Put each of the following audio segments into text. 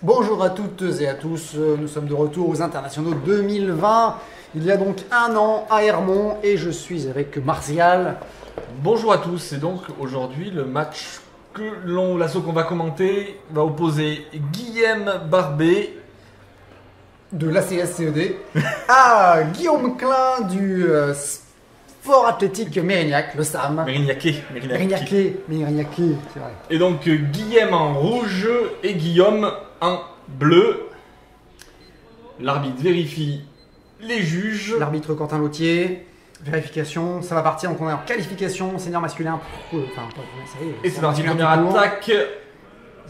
Bonjour à toutes et à tous, nous sommes de retour aux Internationaux 2020. Il y a donc un an à Hermont et je suis avec Martial. Bonjour à tous, et donc aujourd'hui le match l'assaut qu'on va commenter va opposer Guillaume Barbet De l'ACS-CED à Guillaume Klein du Sport Athlétique Mérignac, le SAM. Mérignaquet. Mérignaquet, c'est vrai. Et donc Guillaume en rouge et Guillaume en bleu. L'arbitre vérifie les juges. L'arbitre Quentin Lautier, vérification, ça va partir, donc on est en qualification senior masculin. Et c'est parti, première attaque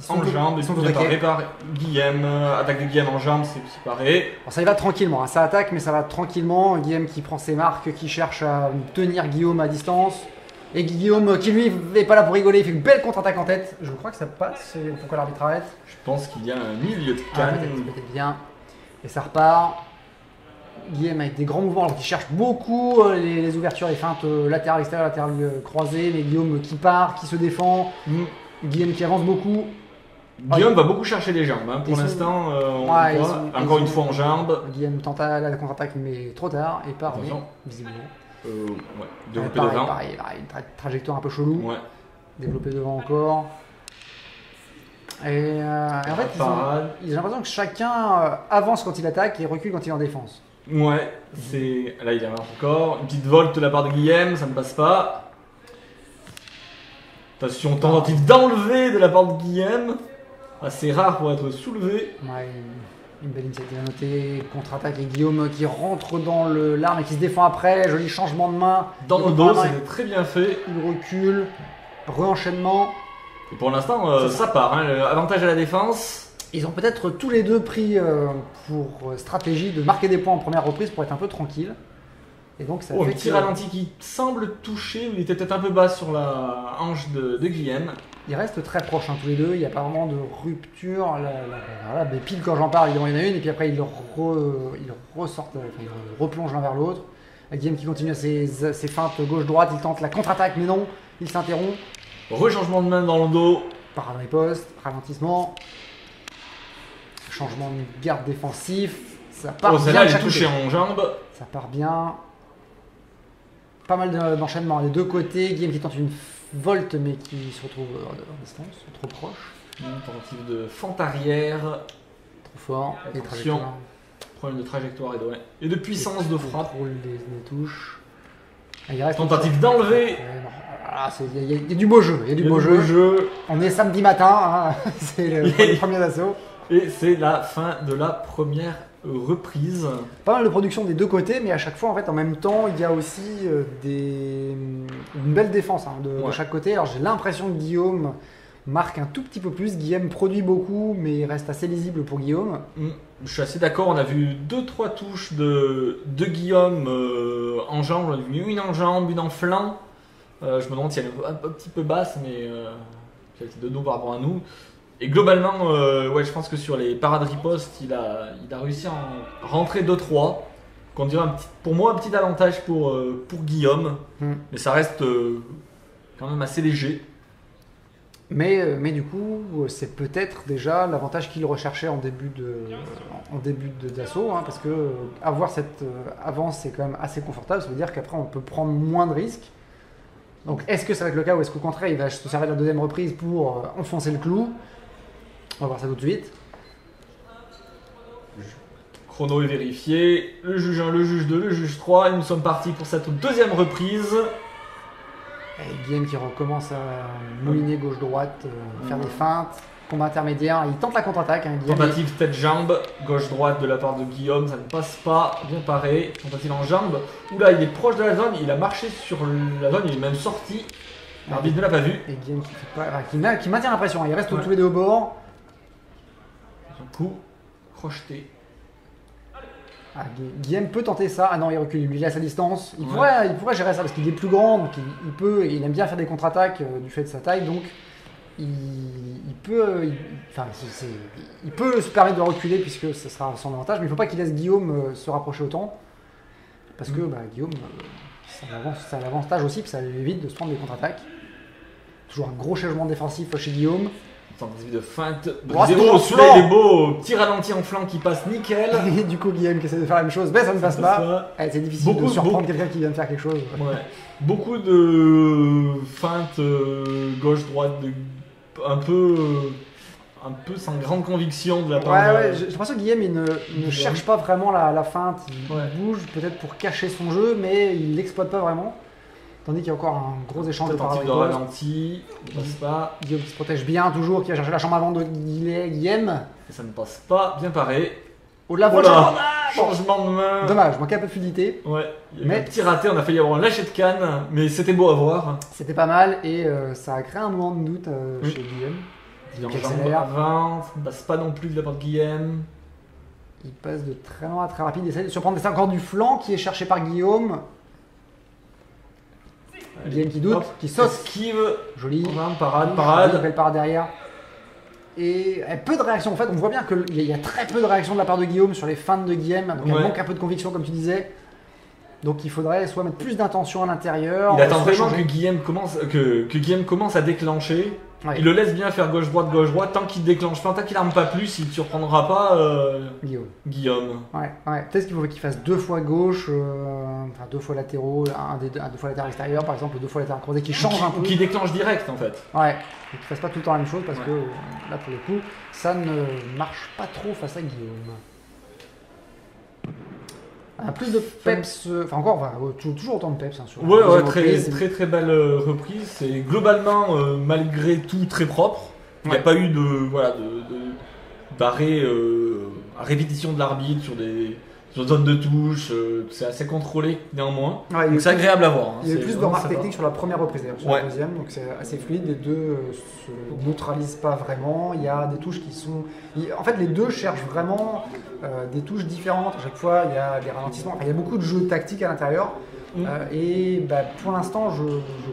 en jambes, ils sont préparé par Guillaume. Attaque de Guillaume en jambes, c'est séparé. Alors ça y va tranquillement, hein. Ça attaque mais ça va tranquillement. Guillaume qui prend ses marques, qui cherche à tenir Guillaume à distance. Et Guillaume qui lui n'est pas là pour rigoler, il fait une belle contre-attaque en tête. Je crois que ça passe, pourquoi l'arbitre arrête? Je pense qu'il y a un milieu de canne. Peut-être bien. Et ça repart. Guillaume avec des grands mouvements, alors qu'il cherche beaucoup les ouvertures, les feintes latérales, extérieures, latérales croisées. Mais Guillaume qui part, qui se défend. Guillaume qui avance beaucoup. Guillaume va beaucoup chercher les jambes, hein. Pour l'instant, encore une fois en jambes. Guillaume tente la contre-attaque mais trop tard et part, mais visiblement. Développer devant. Pareil, une trajectoire un peu chelou. Ouais. Développer devant encore. Et en fait, ils ont l'impression que chacun avance quand il attaque et recule quand il est en défense. Ouais, là il avance encore. Une petite volte de la part de Guillaume, ça ne passe pas. Attention, tentative d'enlever de la part de Guillaume. Assez rare pour être soulevé. Ouais, une belle initiative à noter. Contre-attaque et Guillaume qui rentre dans l'arme et qui se défend après. Joli changement de main. Dans le dos, c'est très bien fait. Il recule. Re-enchaînement. Et pour l'instant, ça part. Hein. Avantage à la défense. Ils ont peut-être tous les deux pris pour stratégie de marquer des points en première reprise pour être un peu tranquille. Et donc ça fait un petit ralenti qui semble toucher. Il était peut-être un peu bas sur la hanche de Guillaume. Ils restent très proches, hein, tous les deux. Il n'y a pas vraiment de rupture. Mais pile quand j'en parle, évidemment, il y en a une. Et puis après, ils ressortent, ils replongent l'un vers l'autre. Guillaume qui continue ses feintes gauche-droite. Il tente la contre-attaque, mais non. Il s'interrompt. Rechangement de main dans le dos. Parade riposte. Ralentissement. Changement de garde défensif. Ça part bien. Celle-là, elle est touchée en jambes. Ça part bien. Pas mal d'enchaînements des deux côtés. Guillaume qui tente une volte mais qui se retrouve en distance, trop proche. Une tentative de fente arrière. Trop fort. Attention. Problème de trajectoire et de puissance de frappe. Contrôle des touches. Tentative d'enlever. Il y a du beau jeu. Il y a du beau jeu. On est samedi matin. Hein. C'est le premier assaut. Et c'est la fin de la première reprise. Pas mal de production des deux côtés, mais à chaque fois, en fait, en même temps, il y a aussi une belle défense, hein, de chaque côté. Alors j'ai l'impression que Guillaume marque un tout petit peu plus. Guillaume produit beaucoup, mais reste assez lisible pour Guillaume. Je suis assez d'accord. On a vu 2-3 touches de Guillaume en jambe. On a vu une en jambe, une en flanc. Je me demande si elle est un petit peu basse, mais elle était de dos par rapport à nous. Et globalement, je pense que sur les parades ripostes, il a réussi à en rentrer 2-3. Qu'on dirait pour moi un petit avantage pour Guillaume. Mais ça reste quand même assez léger. Mais du coup, c'est peut-être déjà l'avantage qu'il recherchait en début d'assaut, hein, parce que avoir cette avance, c'est quand même assez confortable. Ça veut dire qu'après, on peut prendre moins de risques. Donc, est-ce que ça va être le cas ou est-ce qu'au contraire, il va se servir de la deuxième reprise pour enfoncer le clou? On va voir ça tout de suite. Chrono est vérifié. Le juge 1, le juge 2, le juge 3. Et nous sommes partis pour cette deuxième reprise. Et Guillaume qui recommence à mouliner gauche-droite, faire des feintes. Combat intermédiaire. Il tente la contre-attaque. Hein, tentative tête-jambe. Gauche-droite de la part de Guillaume. Ça ne passe pas. Bien paré. Tentative en jambe. Oula, il est proche de la zone. Il a marché sur la zone. Il est même sorti. L'arbitre ne l'a pas vu. Et Guillaume qui maintient la pression. Ils restent tous les deux au bord. Un coup crocheté. Guillaume peut tenter ça. Ah non, il recule. Lui, il est à sa distance. Il pourrait gérer ça parce qu'il est plus grand. Donc il aime bien faire des contre-attaques du fait de sa taille. Donc il peut se permettre de reculer puisque ce sera son avantage. Mais il ne faut pas qu'il laisse Guillaume se rapprocher autant. Parce que Guillaume, ça a l'avantage aussi. Puis ça lui évite de se prendre des contre-attaques. Toujours un gros changement défensif chez Guillaume. Tentative de feinte. Oh, c'est Zéro, au celui-là, flanc. il est beau. Petit ralenti en flanc qui passe nickel. Et du coup, Guillaume qui essaie de faire la même chose, mais ça ne passe pas. C'est difficile de surprendre quelqu'un qui vient de faire quelque chose. Ouais. Beaucoup de feintes gauche-droite, un peu sans grande conviction de la part Ouais, j'ai l'impression que Guillaume il ne cherche pas vraiment la feinte. Il bouge peut-être pour cacher son jeu, mais il l'exploite pas vraiment. Tandis qu'il y a encore un gros échange de tentative de ralenti, il passe pas. Guillaume qui se protège bien toujours, qui va chercher la chambre avant de Guillaume. Et ça ne passe pas, bien paré. Oh la changement de main. Dommage, manquait un peu de fluidité. Ouais, il y a eu un petit raté, on a failli avoir un lâcher de canne, mais c'était beau à voir. C'était pas mal et ça a créé un moment de doute chez Guillaume. Il enjambe avant, ça ne passe pas non plus de la part de Guillaume. Il passe de très loin à très rapide, il essaie de surprendre, c'est encore du flanc qui est cherché par Guillaume. Guillaume qui doute, qui saute. Esquive. Joli. Parade. Belle parade derrière. Et peu de réaction. En fait, on voit bien qu'il y a très peu de réaction de la part de Guillaume sur les feintes de Guillaume. Donc il manque un peu de conviction, comme tu disais. Donc il faudrait soit mettre plus d'intention à l'intérieur. Il attend vraiment que Guillaume commence à déclencher. Ouais. Il le laisse bien faire gauche-droite. Tant qu'il déclenche pas, tant qu'il n'arme pas plus, il ne surprendra pas Guillaume. Ouais. Peut-être qu'il faut qu'il fasse 2 fois gauche, enfin 2 fois latéraux, 2 fois latéral extérieur par exemple, 2 fois latéral croisé, qui change un peu. Ou qui déclenche direct en fait. Ouais, et qu'il fasse pas tout le temps la même chose parce que là pour le coup, ça ne marche pas trop face à Guillaume. Plus de peps, toujours autant de peps. Sur très belle reprise. C'est globalement, malgré tout, très propre. Il n'y a pas eu d'arrêt à répétition de l'arbitre sur des zones de touche. C'est assez contrôlé néanmoins. Donc c'est agréable à voir. Il y a eu plus de remarques techniques sur la première reprise, sur la deuxième, donc c'est assez fluide. Les deux se neutralisent pas vraiment. Il y a des touches qui sont. En fait, les deux cherchent vraiment des touches différentes. À chaque fois, il y a des ralentissements. Enfin, il y a beaucoup de jeux tactiques à l'intérieur. Pour l'instant, je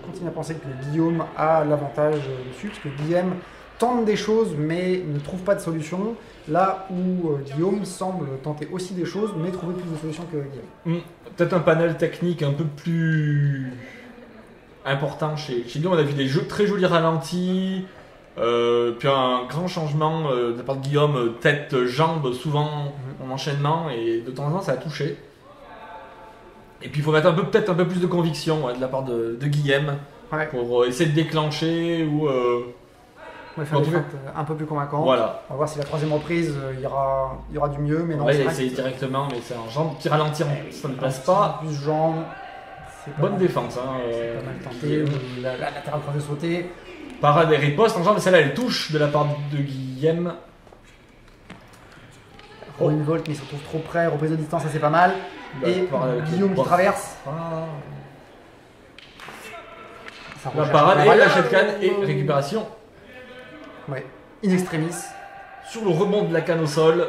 continue à penser que Guillaume a l'avantage dessus, parce que Guillaume tente des choses mais ne trouve pas de solution. Là où Guillaume semble tenter aussi des choses mais trouver plus de solutions que Guillaume. Peut-être un panel technique un peu plus important chez Guillaume. On a vu des jeux très jolis ralentis, puis un grand changement de la part de Guillaume, tête, jambe, souvent en enchaînement, et de temps en temps ça a touché. Et puis il faut mettre peut-être un peu plus de conviction de la part de Guillaume pour essayer de déclencher ou... faire des feintes un peu plus convaincantes. Voilà. On va voir si la troisième reprise, il y aura du mieux. Mais non, il a essayé directement, mais c'est un jambe qui ralentit, ça ne passe pas. Plus jambe. Bonne défense. C'est pas mal tenté. La latérale croisée sautée. Parade et riposte en jambe, celle-là elle touche de la part de Guillaume. Une volte, mais il se retrouve trop près. Reprise de distance, ça c'est pas mal. Et Guillaume qui traverse. La parade et la de canne et récupération. Ouais, in extremis. Sur le rebond de la canne au sol.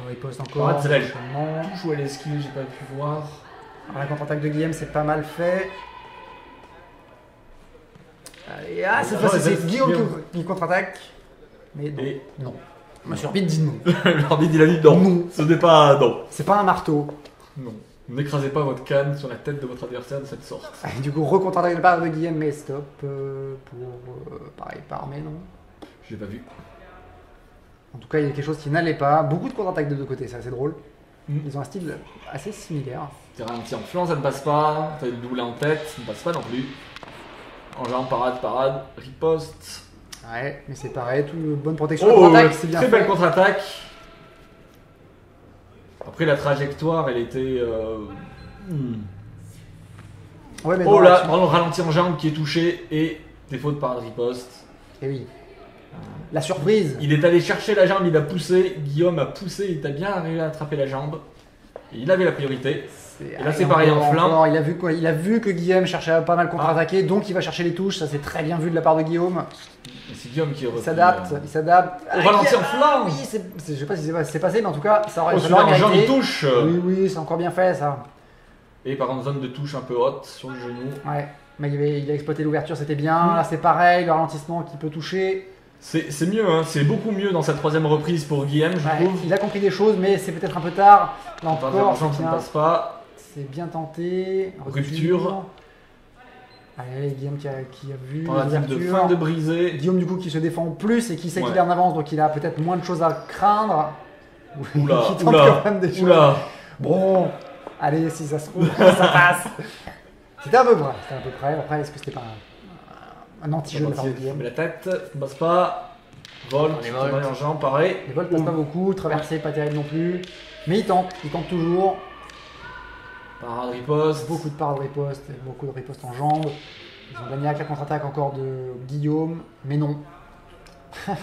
Il poste encore. Touche ou à l'esquive, j'ai pas pu voir. Alors, la contre-attaque de Guillaume, c'est pas mal fait. Allez, c'est Guillaume qui contre-attaque. Mais non. Monsieur l'arbitre dit non. L'arbitre il a dit non. Ce n'est pas non. C'est pas un marteau. Non. N'écrasez pas votre canne sur la tête de votre adversaire de cette sorte. Du coup, re-contre-attaque de la part de Guillaume, mais stop pour pareil par mais non. Je l'ai pas vu. En tout cas, il y a quelque chose qui n'allait pas. Beaucoup de contre-attaques de deux côtés, c'est assez drôle. Ils ont un style assez similaire. T'es ralenti en flanc, ça ne passe pas. T'as doublé en tête, ça ne passe pas non plus. En jambe, parade, riposte. Ouais, mais c'est pareil, bonne protection. Contre-attaque, c'est bien très belle contre-attaque. Après la trajectoire, elle était. Ouais, mais là, ralenti en jambe qui est touché et défaut de parade riposte. Et oui. La surprise. Il est allé chercher la jambe, il a poussé. Guillaume a poussé, il a bien arrivé à attraper la jambe. Et il avait la priorité. Et là c'est pareil en flanc. Il a vu que Guillaume cherchait à pas mal contre-attaquer, donc il va chercher les touches. Ça c'est très bien vu de la part de Guillaume. C'est Guillaume qui il s'adapte. Au ralenti en flanc. Oui, je sais pas si c'est passé, mais en tout cas ça aurait en jambe il touche. Oui, c'est encore bien fait ça. Et par contre zone de touche un peu haute sur le genou. Ouais, mais il a exploité l'ouverture, c'était bien. Là c'est pareil, le ralentissement qui peut toucher. C'est mieux, hein. C'est beaucoup mieux dans sa troisième reprise pour Guillaume, je trouve. Il a compris des choses, mais c'est peut-être un peu tard. Là encore, ça ne passe pas. C'est bien tenté. Rupture. Allez, Guillaume qui a vu On a de l'ouverture. fin de brisé. Guillaume du coup qui se défend plus et qui sait Ouais. qu'il est en avance, donc il a peut-être moins de choses à craindre. Oula, Qui tente oula, quand même des choses. oula. Bon, allez, si ça se trouve, ça passe. C'était à peu près. C'était à peu près. Après, est-ce que c'était pas un anti-jeu de la part de Guillaume? Mais la tête, ne passe pas. Vol, Les volts. en jambe, pareil. Les vols passent pas beaucoup, traversée pas terrible non plus. Mais il tente toujours. Parade riposte. Beaucoup de parades de riposte, beaucoup de riposte en jambes. Ils ont gagné avec la contre-attaque encore de Guillaume, mais non.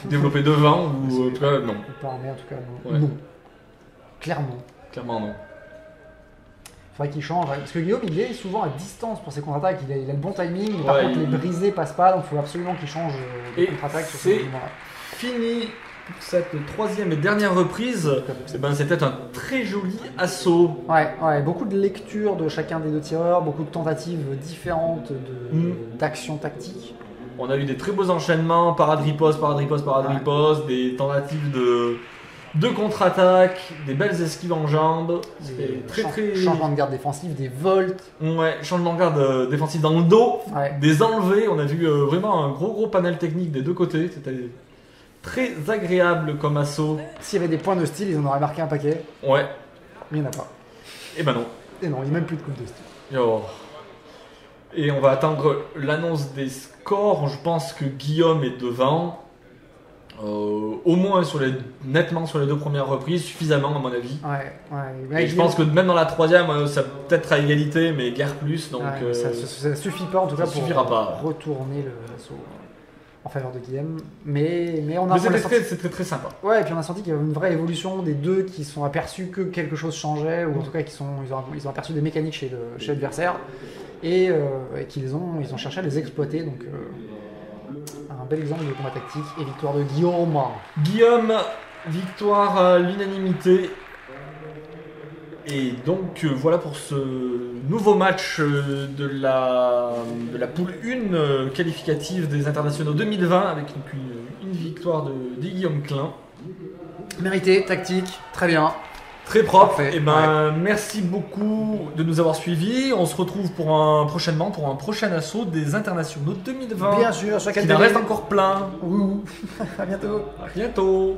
Développé devant ou en tout cas, non. Ou pas, mais en tout cas, non. Ouais. Non. Clairement. Clairement, non. Il faudrait qu'il change. Parce que Guillaume, il est souvent à distance pour ses contre-attaques. Il a le bon timing. Par Ouais, contre, les brisés passent pas. Donc, il faut absolument qu'il change de Et contre-attaque sur c'est- ce moment-là. Fini pour cette troisième et dernière reprise. Eh ben, c'était un très joli assaut. Ouais, beaucoup de lectures de chacun des deux tireurs, beaucoup de tentatives différentes d'actions tactiques. On a eu des très beaux enchaînements, parade riposte, parade riposte, parade Ouais. riposte, des tentatives de contre-attaque, des belles esquives en jambes. C'était Des très chan- très. changements de garde défensif, des volts. Ouais, changement de garde défensif dans le dos, Ouais. des enlevés. On a vu vraiment un gros panel technique des deux côtés. C'était très agréable comme assaut. S'il y avait des points de style, ils en auraient marqué un paquet. Ouais, Mais il n'y en a pas. et ben non. Et non, il n'y a même plus de coupe de style. Oh. Et on va attendre l'annonce des scores. Je pense que Guillaume est devant. Au moins nettement sur les deux premières reprises, suffisamment à mon avis. Ouais. Et je pense que même dans la troisième, ça peut être à égalité, mais guère plus. Donc, ça suffit pas en tout cas ça pour suffira pas. retourner l'assaut en faveur de Guillaume. Mais on a mais on a senti- c'était très sympa. Ouais, et puis on a senti qu'il y avait une vraie évolution des deux qui sont aperçus que quelque chose changeait, ou en tout cas ils ont aperçu des mécaniques chez l'adversaire et qu'ils ont cherché à les exploiter. Donc un bel exemple de combat tactique et victoire de Guillaume. Guillaume, victoire à l'unanimité. Et donc voilà pour ce nouveau match de la poule 1 qualificative des internationaux 2020 avec une victoire de Guillaume Klein. Mérité, tactique, très bien. Très propre. Parfait. Et merci beaucoup de nous avoir suivis. On se retrouve prochainement pour un prochain assaut des internationaux 2020. Bien sûr, sur Il en reste encore plein. Ouh. À bientôt. À bientôt.